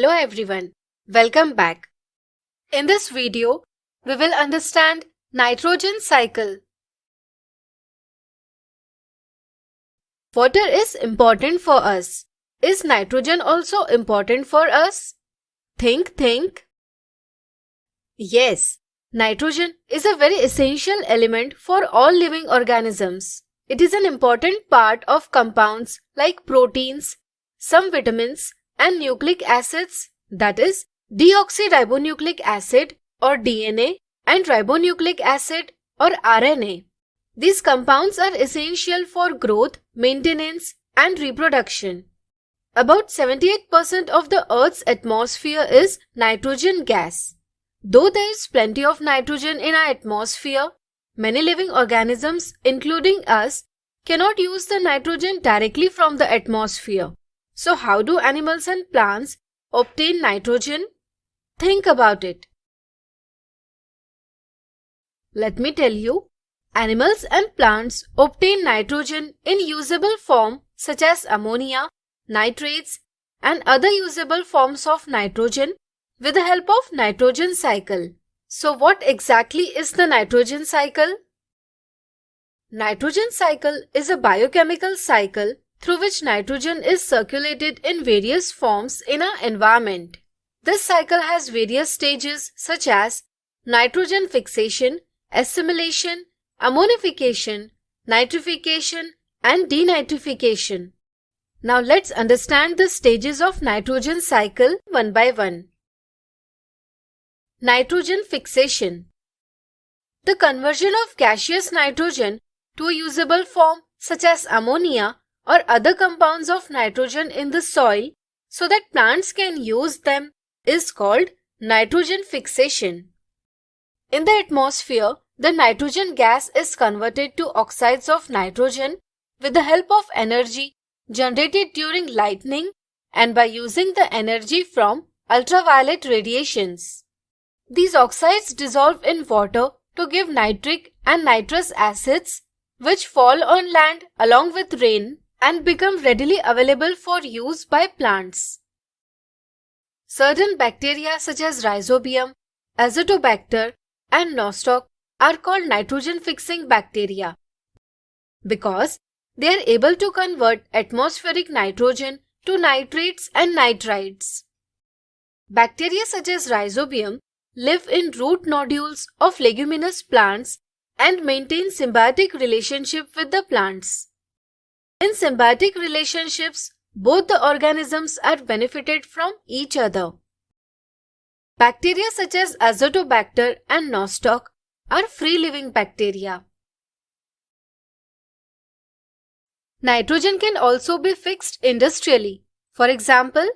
Hello everyone, welcome back. In this video, we will understand nitrogen cycle. Water is important for us. Is nitrogen also important for us? Think. Yes, nitrogen is a very essential element for all living organisms. It is an important part of compounds like proteins, some vitamins, and nucleic acids, that is, deoxyribonucleic acid or DNA and ribonucleic acid or RNA. These compounds are essential for growth, maintenance, and reproduction. About 78% of the Earth's atmosphere is nitrogen gas. Though there is plenty of nitrogen in our atmosphere, many living organisms, including us, cannot use the nitrogen directly from the atmosphere. So how do animals and plants obtain nitrogen? Think about it. Let me tell you, animals and plants obtain nitrogen in usable form such as ammonia, nitrates, and other usable forms of nitrogen with the help of nitrogen cycle. So what exactly is the nitrogen cycle? Nitrogen cycle is a biochemical cycle through which nitrogen is circulated in various forms in our environment. This cycle has various stages such as nitrogen fixation, assimilation, ammonification, nitrification, and denitrification. Now let's understand the stages of nitrogen cycle one by one. Nitrogen fixation. The conversion of gaseous nitrogen to a usable form such as ammonia or other compounds of nitrogen in the soil so that plants can use them is called nitrogen fixation. In the atmosphere, the nitrogen gas is converted to oxides of nitrogen with the help of energy generated during lightning and by using the energy from ultraviolet radiations. These oxides dissolve in water to give nitric and nitrous acids which fall on land along with rain and become readily available for use by plants. Certain bacteria such as Rhizobium, Azotobacter, and Nostoc are called nitrogen-fixing bacteria because they are able to convert atmospheric nitrogen to nitrates and nitrites. Bacteria such as Rhizobium live in root nodules of leguminous plants and maintain symbiotic relationship with the plants. In symbiotic relationships, both the organisms are benefited from each other. Bacteria such as Azotobacter and Nostoc are free-living bacteria. Nitrogen can also be fixed industrially. For example,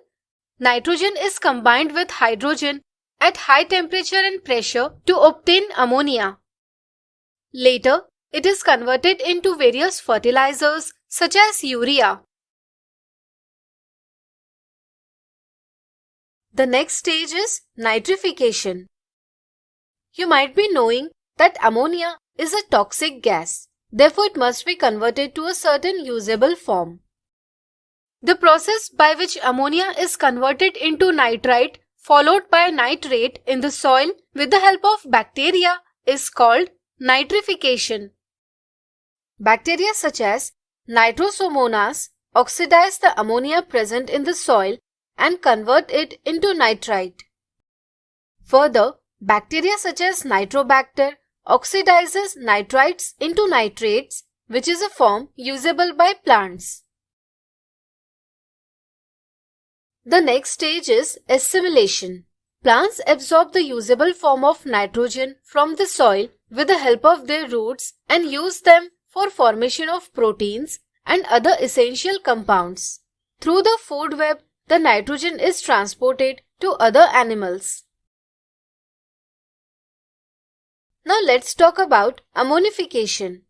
nitrogen is combined with hydrogen at high temperature and pressure to obtain ammonia. Later, it is converted into various fertilizers such as urea. The next stage is nitrification. You might be knowing that ammonia is a toxic gas. Therefore, it must be converted to a certain usable form. The process by which ammonia is converted into nitrite followed by nitrate in the soil with the help of bacteria is called nitrification. Bacteria such as Nitrosomonas oxidize the ammonia present in the soil and convert it into nitrite. Further, bacteria such as Nitrobacter oxidizes nitrites into nitrates, which is a form usable by plants. The next stage is assimilation. Plants absorb the usable form of nitrogen from the soil with the help of their roots and use them for formation of proteins and other essential compounds. Through the food web, the nitrogen is transported to other animals. Now let's talk about ammonification.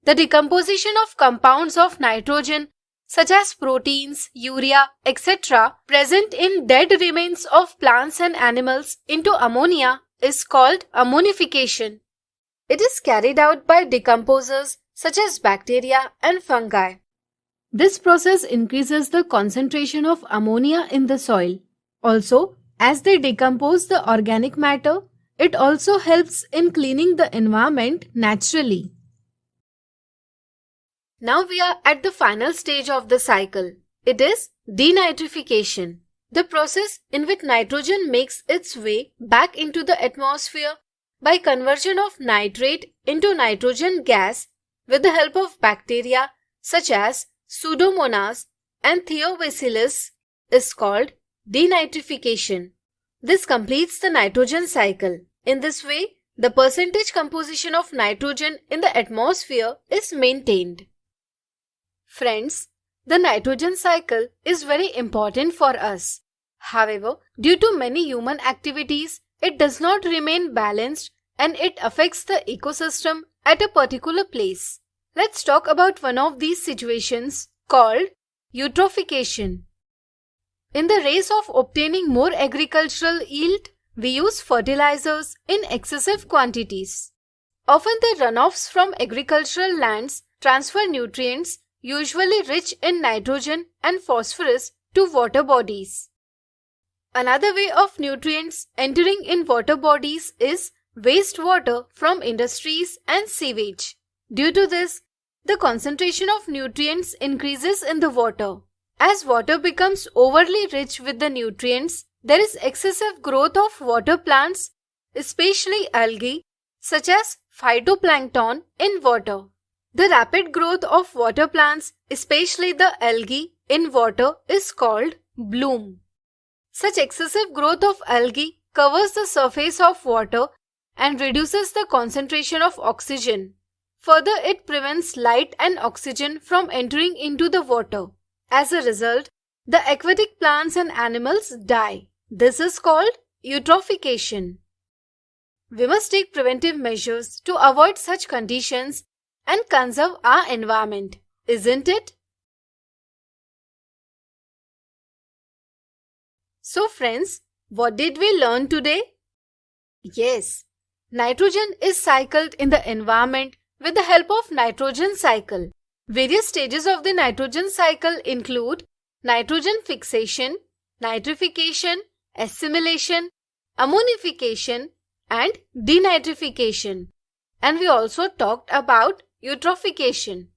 The decomposition of compounds of nitrogen such as proteins, urea, etc. present in dead remains of plants and animals into ammonia is called ammonification. It is carried out by decomposers such as bacteria and fungi. This process increases the concentration of ammonia in the soil. Also, as they decompose the organic matter, it also helps in cleaning the environment naturally. Now we are at the final stage of the cycle. It is denitrification, the process in which nitrogen makes its way back into the atmosphere by conversion of nitrate into nitrogen gas with the help of bacteria such as Pseudomonas and Thiobacillus is called denitrification. This completes the nitrogen cycle. In this way, the percentage composition of nitrogen in the atmosphere is maintained. Friends, the nitrogen cycle is very important for us. However, due to many human activities, it does not remain balanced and it affects the ecosystem at a particular place. Let's talk about one of these situations called eutrophication. In the race of obtaining more agricultural yield, we use fertilizers in excessive quantities. Often the runoffs from agricultural lands transfer nutrients, usually rich in nitrogen and phosphorus, to water bodies. Another way of nutrients entering in water bodies is wastewater from industries and sewage. Due to this, the concentration of nutrients increases in the water. As water becomes overly rich with the nutrients, there is excessive growth of water plants, especially algae, such as phytoplankton in water. The rapid growth of water plants, especially the algae in water, is called bloom. Such excessive growth of algae covers the surface of water and reduces the concentration of oxygen. Further, it prevents light and oxygen from entering into the water. As a result, the aquatic plants and animals die. This is called eutrophication. We must take preventive measures to avoid such conditions and conserve our environment, isn't it? So friends, what did we learn today? Yes, nitrogen is cycled in the environment with the help of nitrogen cycle. Various stages of the nitrogen cycle include nitrogen fixation, nitrification, assimilation, ammonification, and denitrification. And we also talked about eutrophication.